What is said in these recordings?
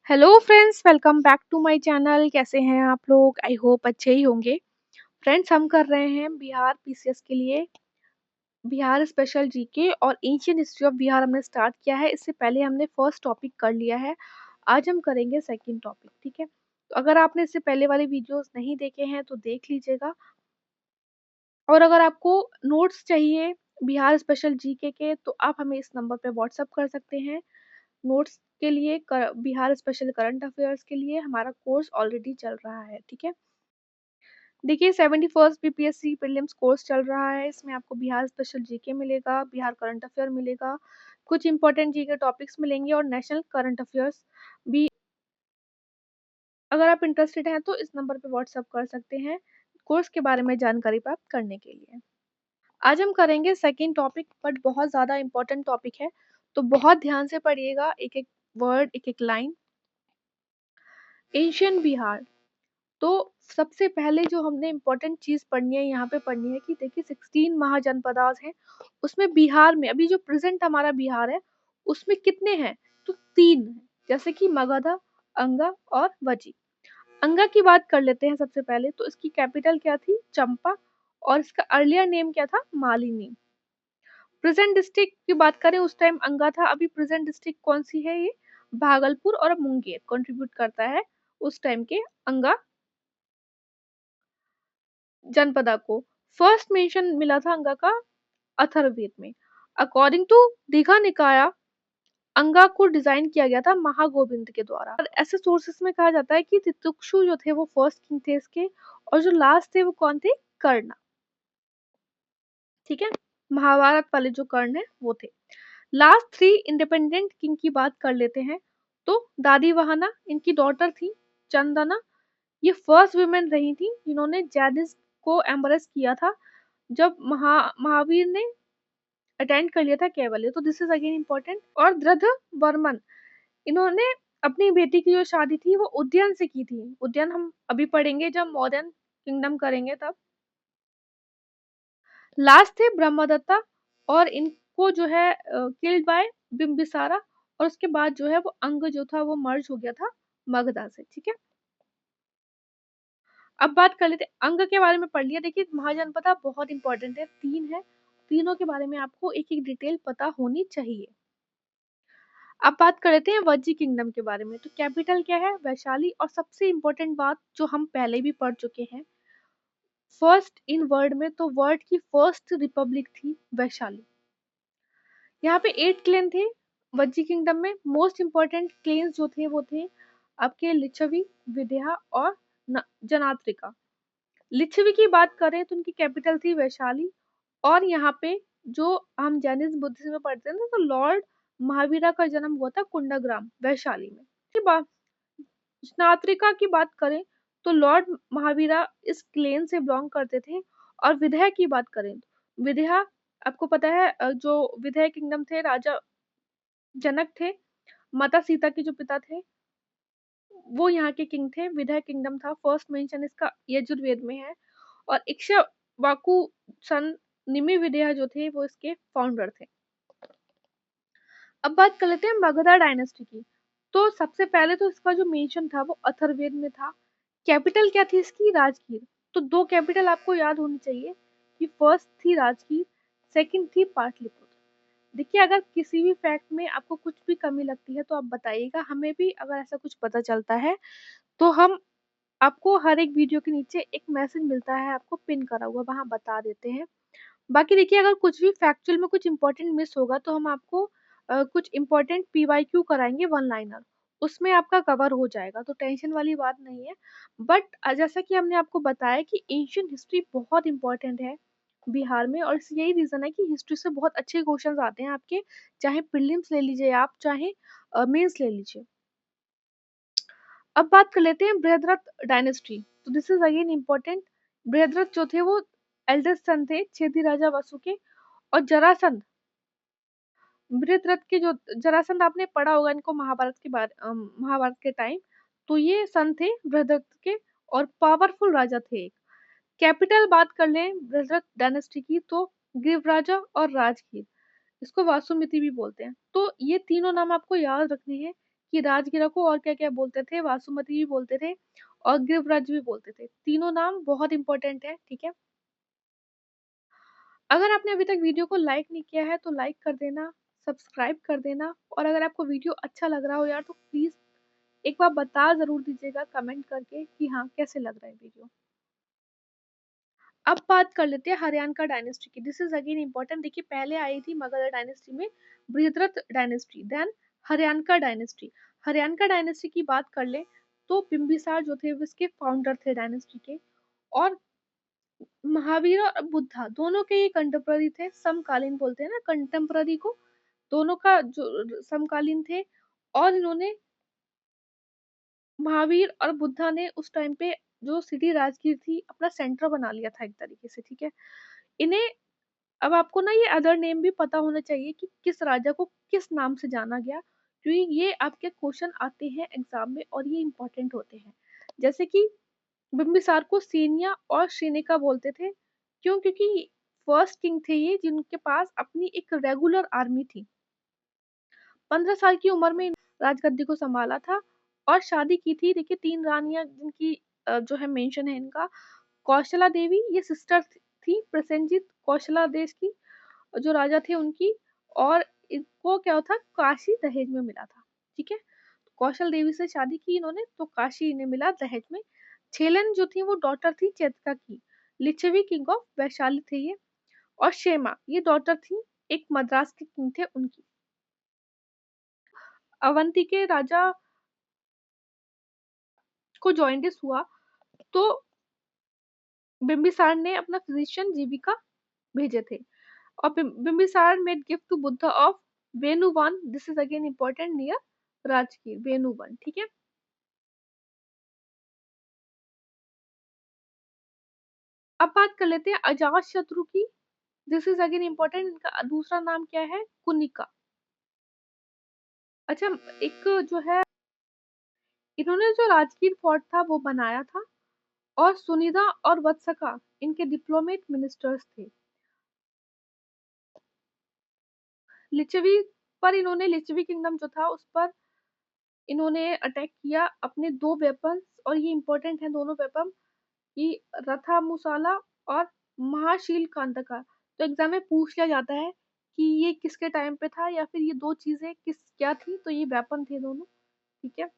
Hello friends, welcome back to my channel. कैसे हैं आप लोग? आई होप अच्छे ही होंगे। फ्रेंड्स, हम कर रहे हैं बिहार पीसीएस के लिए बिहार स्पेशल जीके और एंशियंट हिस्ट्री ऑफ बिहार हमने स्टार्ट किया है। इससे पहले हमने फर्स्ट टॉपिक कर लिया है। आज हम करेंगे सेकंड टॉपिक, ठीक है? तो अगर आपने इससे पहले वाले वीडियोस नहीं देखे हैं तो देख लीजिएगा। और अगर आपको नोट्स चाहिए बिहार स्पेशल जीके के तो आप हमें इस नंबर पे व्हाट्सअप कर सकते हैं। नोट्स के लिए बिहार स्पेशल करंट अफेयर्स के लिए हमारा कोर्स ऑलरेडी चल रहा है, ठीक है? देखिए, 71st बीपीएससी प्रीलिम्स कोर्स चल रहा है। इसमें आपको बिहार स्पेशल जीके मिलेगा, बिहार करंट अफेयर मिलेगा, कुछ इंपॉर्टेंट जीके टॉपिक्स मिलेंगे और नेशनल करंट अफेयर्स भी। अगर आप इंटरेस्टेड हैं तो इस नंबर पे व्हाट्सअप कर सकते हैं कोर्स के बारे में जानकारी प्राप्त करने के लिए। आज हम करेंगे सेकंड टॉपिक, बट बहुत ज़्यादा इंपॉर्टेंट टॉपिक है, तो बहुत ध्यान से पढ़िएगा, एक एक वर्ड, एक एक लाइन। एशियन बिहार। तो सबसे पहले जो हमने इम्पोर्टेंट चीज़ पढ़नी है यहाँ पे पढ़नी है कि देखिए 16 महाजनपदास हैं। उसमें बिहार में अभी जो प्रेजेंट हमारा बिहार है उसमें कितने हैं? तो 3 हैं, जैसे कि मगध, अंगा और वजी। अंगा की बात कर लेते हैं सबसे पहले। तो इसकी कैपिटल क्या थी? चंपा। और इसका अर्लियर नेम क्या था? मालिनी। प्रेजेंट डिस्ट्रिक्ट की बात करें, उस टाइम अंगा था, अभी प्रेजेंट डिस्ट्रिक्ट कौन सी है? ये भागलपुर और मुंगेर कंट्रीब्यूट करता है उस टाइम के अंगा जनपदा को। फर्स्ट मेंशन मिला था अंगा का अथर्ववेद में। अकॉर्डिंग टू दीघा निकाया, अंगा को डिजाइन किया गया था महागोविंद के द्वारा। और ऐसे सोर्सेस में कहा जाता है कि तितुक्षु जो थे वो फर्स्ट किंग थे इसके, और जो लास्ट थे वो कौन थे? कर्ण, ठीक है? महाभारत वाले जो कर्ण है वो थे। लास्ट 3 इंडिपेंडेंट किंग की बात कर लेते हैं। तो दादी वहाना, इनकी डॉटर थी चंदना। ये फर्स्ट वुमेन रही थी जिन्होंने जैनिज्म को एम्ब्रेस किया था जब महावीर ने अटेंड कर लिया था कैवल्य। तो दिस इज अगेन इम्पोर्टेंट। और दृढ़ वर्मन, इन्होंने अपनी बेटी की जो शादी थी वो उद्यान से की थी। उद्यान हम अभी पढ़ेंगे जब मॉडर्न किंगडम करेंगे तब। लास्ट थे ब्रह्मदत्ता, और इनको जो है किल्ड बाय बिम्बिसारा। और उसके बाद जो है वो अंग जो था वो मर्ज हो गया था मगधा से, ठीक है? अब बात कर लेते हैं अंग के बारे में। पढ़ लिया। देखिए, महाजनपदा बहुत इंपॉर्टेंट है, 3 है। तीनों के बारे में आपको एक एक डिटेल पता होनी चाहिए। अब बात कर लेते हैं वज्जी किंगडम के बारे में। तो कैपिटल क्या है? वैशाली। और सबसे इंपॉर्टेंट बात जो हम पहले भी पढ़ चुके हैं, फर्स्ट इन वर्ल्ड में, तो वर्ल्ड की फर्स्ट रिपब्लिक थी वैशाली। यहाँ पे 8 क्लेन थे वज्जी किंगडम में। मोस्ट इंपॉर्टेंट क्लेन्स जो थे वो थे आपके लिच्छवी, विदेहा और जनात्रिका। लिच्छवी की बात करें तो उनकी कैपिटल थी वैशाली। और यहाँ पे जो हम जैनिज्म बुद्धिज्म में पढ़ते हैं ना, तो लॉर्ड महावीरा का जन्म हुआ था कुंडाग्राम वैशाली में। के बाद स्नात्रिका की बात करें तो लॉर्ड महावीरा इस क्लेन से बिलोंग करते थे। और विदेह की बात करें तो विदेहा, आपको पता है जो विदेह किंगडम थे, राजा जनक थे, माता सीता के जो पिता थे वो यहाँ के किंग थे। विदेह किंगडम था। फर्स्ट मेंशन इसका यजुर्वेद में है। और इक्ष्वाकु सन निमि विदेह जो थे वो इसके फाउंडर थे। अब बात कर लेते हैं मगधा डायनेस्टी की। तो सबसे पहले तो इसका जो मेंशन था वो अथर्ववेद में था। कैपिटल क्या थी इसकी? राजगीर। तो 2 कैपिटल आपको याद होनी चाहिए कि फर्स्ट थी राजगीर, सेकंड थी पाटलिपुत्र। देखिए, अगर किसी भी फैक्ट में आपको कुछ भी कमी लगती है तो आप बताइएगा। हमें भी अगर ऐसा कुछ पता चलता है तो हम आपको हर एक वीडियो के नीचे एक मैसेज मिलता है, आपको पिन करा हुआ, वहां बता देते हैं। बाकी देखिए, अगर कुछ भी फैक्चुअल में कुछ इंपॉर्टेंट मिस होगा तो हम आपको कुछ इंपॉर्टेंट पीवाईक्यू कराएंगे, वन लाइनर, उसमें आपका कवर हो जाएगा, तो टेंशन वाली बात नहीं है। बट जैसा कि हमने आपको बताया कि एंशियंट हिस्ट्री बहुत इंपॉर्टेंट है बिहार में, और यही रीजन है कि हिस्ट्री से बहुत अच्छे क्वेश्चंस आते हैं आपके, चाहे प्रीलिम्स ले लीजिए आप, चाहे मेंस ले लीजिए। अब बात कर लेते हैं बृहद्रथ डायनेस्टी। तो this is again important. Brihadratha जो थे वो एल्डेस्ट सन थे छेदी राजा वसु के। और जरासंध, बृहद्रथ के जो जरासंध, आपने पढ़ा होगा इनको महाभारत के बारे महाभारत के टाइम। तो ये सन थे बृहद्रथ के, और पावरफुल राजा थे। कैपिटल बात कर लें बृहद्रथ डायनेस्टी की तो गिरिराजा और राजगीर, इसको वासुमिति भी बोलते हैं। तो ये तीनों नाम आपको याद रखने हैं कि राजगिरा को और क्या-क्या बोलते थे, वासुमती भी बोलते थे और गिरिव्रज भी बोलते थे। तीनों नाम बहुत इम्पोर्टेंट है, ठीक है? अगर आपने अभी तक वीडियो को लाइक नहीं किया है तो लाइक कर देना, सब्सक्राइब कर देना और अगर आपको वीडियो अच्छा लग रहा हो यार तो प्लीज़ एक बार बता ज़रूर दीजिएगा कमेंट करके कि हाँ, कैसे लग रहा है वीडियो। अब बात कर लेते हैं हरियाणा डायनेस्टी की। This is again important. देखिए पहले आई थी मगध डायनेस्टी में Brihadrath dynasty, then Haryana dynasty. Haryana dynasty की बात कर ले तो बिंबिसार जो थे वो इसके फाउंडर थे डायनेस्टी के। और महावीर और बुद्धा दोनों के ये कंटेम्पररी थे, समकालीन बोलते हैं ना कंटेम्पररी को, दोनों का जो समकालीन थे। और इन्होंने महावीर और बुद्धा ने उस टाइम पे जो सिटी राजगीर थी अपना सेंटर बना लिया था एक तरीके से, ठीक है? इन्हें अब आपको ना ये अदर नेम भी पता होना चाहिए कि किस राजा को किस नाम से जाना गया, क्योंकि ये आपके क्वेश्चन आते हैं एग्जाम में और ये इंपॉर्टेंट होते हैं। जैसे कि बिम्बिसार को सेनिया और श्रीनिका बोलते थे, क्यों? क्योंकि फर्स्ट किंग थे ये जिनके पास अपनी एक रेगुलर आर्मी थी। 15 साल की उम्र में राजगद्दी को संभाला था और शादी की थी। देखिए 3 रानियां जिनकी जो है मेंशन है इनका, कौशला देवी ये सिस्टर थी प्रसेनजीत कौशला देश की जो राजा थे उनकी। और इनको क्या था, काशी दहेज में मिला था, ठीक है? कौशल देवी से शादी की इन्होंने तो काशी इन्हें मिला दहेज में। छेलन जो थी वो डॉटर थी चेतका की। लिच्छवी किंग ऑफ वैशाली थे ये। और शेमा ये डॉटर थी एक मद्रास के किंग थे उनकी। अवंती के राजा को जॉइंटिस हुआ तो बिंबिसार ने अपना फिजिशियन जीविका भेजे थे। और Bimbisara made gift to Buddha of Venuvan, this is again important, near Rajgir Venuvan, ठीक है? अब बात कर लेते हैं अजात शत्रु की। दिस इज अगेन इंपॉर्टेंट, इनका दूसरा नाम क्या है? कुनिका। अच्छा, एक जो है इन्होंने जो राजगीर फोर्ट था वो बनाया था और सुनिधा और वत्सका इनके डिप्लोमेट मिनिस्टर्स थे। लिच्छवी पर इन्होंने, लिच्छवी किंगडम जो था उस पर इन्होंने अटैक किया अपने 2 वेपन्स। और ये इंपॉर्टेंट है दोनों वेपन कि रथा मुसाला और महाशील कांतका। तो एग्जाम में पूछ लिया जाता है कि ये किसके टाइम पे था या फिर ये दो चीजें किस क्या थी, तो ये वेपन थे दोनों, ठीक है?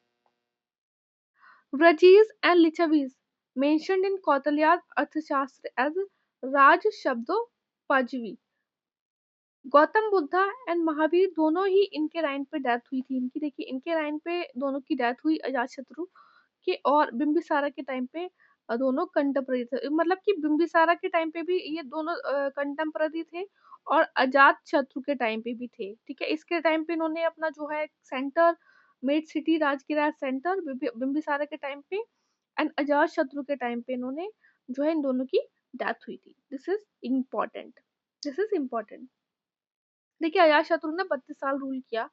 व्रजीज एंड लिच्छवीज मेंशन्ड इन कौटिल्यार्ड अर्थशास्त्र एज राज शब्दों पजवी। गौतम बुद्धा एंड महावीर दोनों ही इनके राइन पे डेथ हुई थी इनकी। देखिए इनके राइन पे दोनों की डेथ हुई अजातशत्रु के और बिंबिसारा के टाइम पे। दोनों कंटेम्पररी थे, मतलब कि बिंबिसारा के टाइम पे भी ये दोनों कंटेम्पररी थे और अजात शत्रु के टाइम पे भी थे, ठीक है? इसके टाइम पे इन्होंने अपना जो है सेंटर मेड सिटी राजगिरा सेंटर बिंबिसारा के टाइम पे एंड अजात शत्रु के टाइम पे इन्होंने जो है इन दोनों की डेथ हुई थी। This is important, this is important. देखिए अजातशत्रु ने 32 साल रूल किया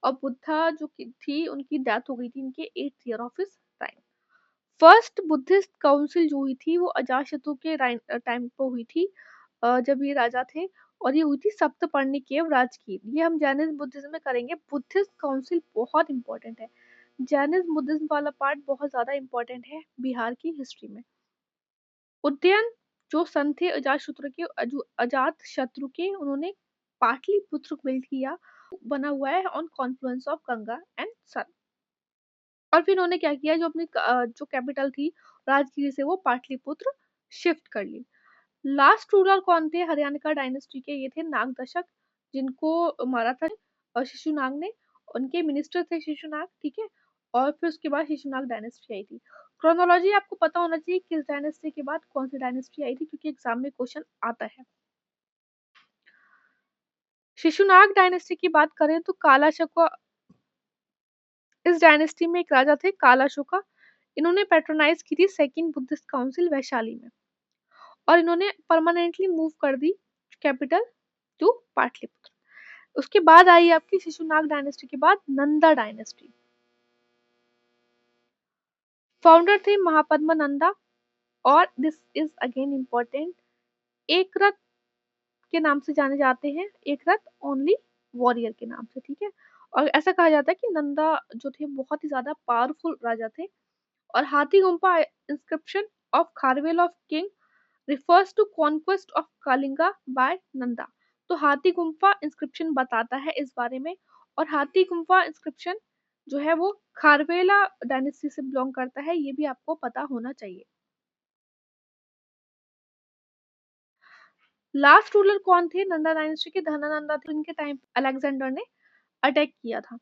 और बुद्धा जो थी उनकी डेथ हो गई थी इनके 8th year of his time. First Buddhist council जो हुई थी वो अजातशत्रु के टाइम पे हुई थी, जब ये राजा थे। और ये हुई थी सप्तपर्णिकेव राजगीर। ये हम जैनिज्म बुद्धिज्म में करेंगे। बुद्धिस्ट काउंसिल बहुत इंपॉर्टेंट है, जैनिज्म बुद्धिज्म वाला पार्ट बहुत ज्यादा इंपॉर्टेंट है बिहार की हिस्ट्री में। उदयन जो सन थे अजात शत्रु के, उन्होंने पाटलिपुत्र बिल्ड किया, बना हुआ है on confluence of Ganga and Son. और फिर उन्होंने क्या किया, जो अपनी जो कैपिटल थी राजगीर से वो पाटलिपुत्र शिफ्ट कर ली। लास्ट रूलर कौन थे हरियाणा का डायनेस्टी के? ये थे नागदशक, जिनको मारा था शिशुनाग ने। उनके मिनिस्टर थे शिशुनाग, ठीक है? और फिर उसके बाद शिशुनाग डायनेस्टी आई थी। क्रोनोलॉजी आपको पता होना चाहिए किस डायनेस्टी के बाद कौन सी डायनेस्टी आई थी, क्योंकि एग्जाम में क्वेश्चन आता है। शिशुनाग डायनेस्टी की बात करें तो कालाशोका, इस डायनेस्टी में एक राजा थे कालाशोका। इन्होंने पैट्रोनाइज की थी सेकंड बुद्धिस्ट काउंसिल वैशाली में और इन्होंने परमानेंटली मूव कर दी कैपिटल टू पाटलिपुत्र। उसके बाद आई आपकी शिशुनाग डायनेस्टी के बाद नंदा डायनेस्टी। फाउंडर थे महापद्मा नंदा और दिस इज अगेन इंपॉर्टेंट, एक रथ के नाम से जाने जाते हैं, एक रथ ओनली वॉरियर के नाम से, ठीक है? और ऐसा कहा जाता है कि नंदा जो थे बहुत ही ज़्यादा पावरफुल राजा थे। और Hathigumpha inscription of Kharavela of king refers to conquest of Kalinga by Nanda. तो हाथी गुम्फा इंस्क्रिप्शन बताता है इस बारे में। और हाथी गुम्फा इंस्क्रिप्शन जो है वो खारवेला डायनेस्टी से बिलोंग करता है, ये भी आपको पता होना चाहिए। लास्ट रूलर कौन थे नंदा डायनेस्टी के? धनानंदा थे। इनके टाइम अलेक्जेंडर ने अटैक किया था।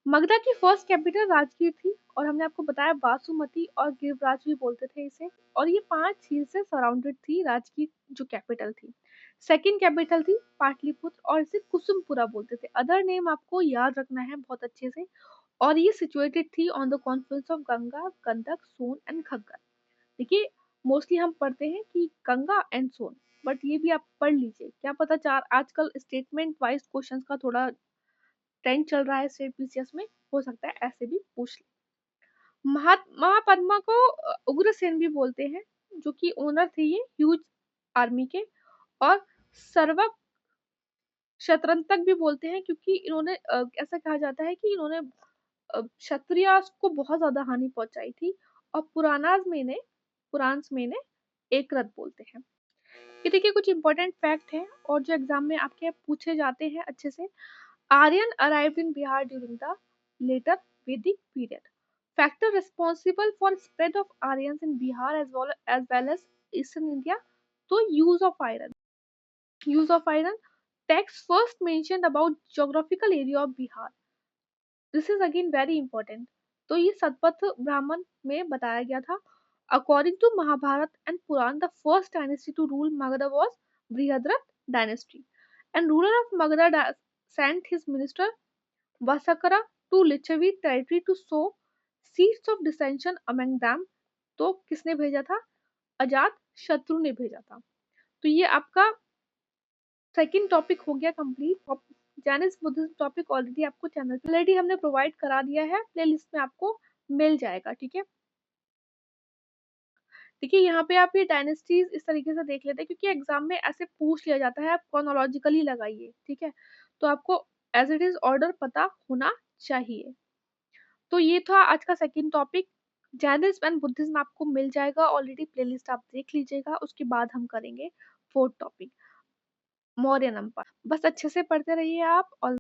मगधा की फर्स्ट कैपिटल राजगीर थी और हमने आपको बताया बासुमती और गिरिराज भी बोलते थे इसे। और ये 5 झील से सराउंडेड थी राजगीर जो कैपिटल थी। सेकंड कैपिटल थी पाटलिपुत्र और इसे कुसुमपुरा बोलते थे। अदर नेम आपको याद रखना है बहुत अच्छे से। और ये सिचुएटेड थी on the confluence of Ganga, Gandak, Son and Ghaggar. देखिए मोस्टली हम पढ़ते हैं कि गंगा एंड सोन, बट ये भी आप पढ़ लीजिए, क्या पता चार आजकल स्टेटमेंट वाइज क्वेश्चंस का थोड़ा ट्रेंड चल रहा है स्टेट पीसीएस में, हो सकता है ऐसे भी पूछ ले। महापद्मा को उग्रसेन भी बोलते हैं, जो कि ओनर थे ये ह्यूज आर्मी के। और सर्वक शत्रंतक भी बोलते हैं क्योंकि इन्होंने ऐसा कहा जाता है कि इन्होंने क्षत्रिय को बहुत ज्यादा हानि पहुंचाई थी। और पुराण में इन्हें एक रथ बोलते हैं। ये देखिए कुछ इंपॉर्टेंट फैक्ट है और जो एग्जाम में आपके पूछे जाते हैं अच्छे से। Aryan arrived in Bihar during the later Vedic period. Factor responsible for spread of Aryans in Bihar as well as Eastern India. तो use of iron. Use of iron. Text first mentioned about geographical area of Bihar. This is again very important. तो ये सतपथ ब्राह्मण में बताया गया था। According to Mahabharat and Puran, the first dynasty to rule Magadha was Brihadrat dynasty. And ruler of Magadha sent his minister Vasakara to Lichavi territory to sow seeds of dissension among them. तो किसने भेजा था? अजात शत्रु ने भेजा था। तो ये आपका सेकंड टॉपिक हो गया complete. Jainism Buddhism topic already आपको चैनल पे ऑलरेडी हमने प्रोवाइड करा दिया है, प्लेलिस्ट में आपको मिल जाएगा। ठीक है, देखिए यहाँ पे आप ये डायनेस्टीज इस तरीके से देख लेते हैं क्योंकि एग्जाम में ऐसे पूछ लिया जाता है, आप क्रोनोलॉजिकली लगाइए। ठीक है, तो आपको एज इट इज ऑर्डर पता होना चाहिए। तो ये था आज का second topic. Jainism and Buddhism आपको मिल जाएगा ऑलरेडी, प्लेलिस्ट आप देख लीजिएगा। उसके बाद हम करेंगे फोर्थ टॉपिक मौर्य नंबर। बस अच्छे से पढ़ते रहिए आप। और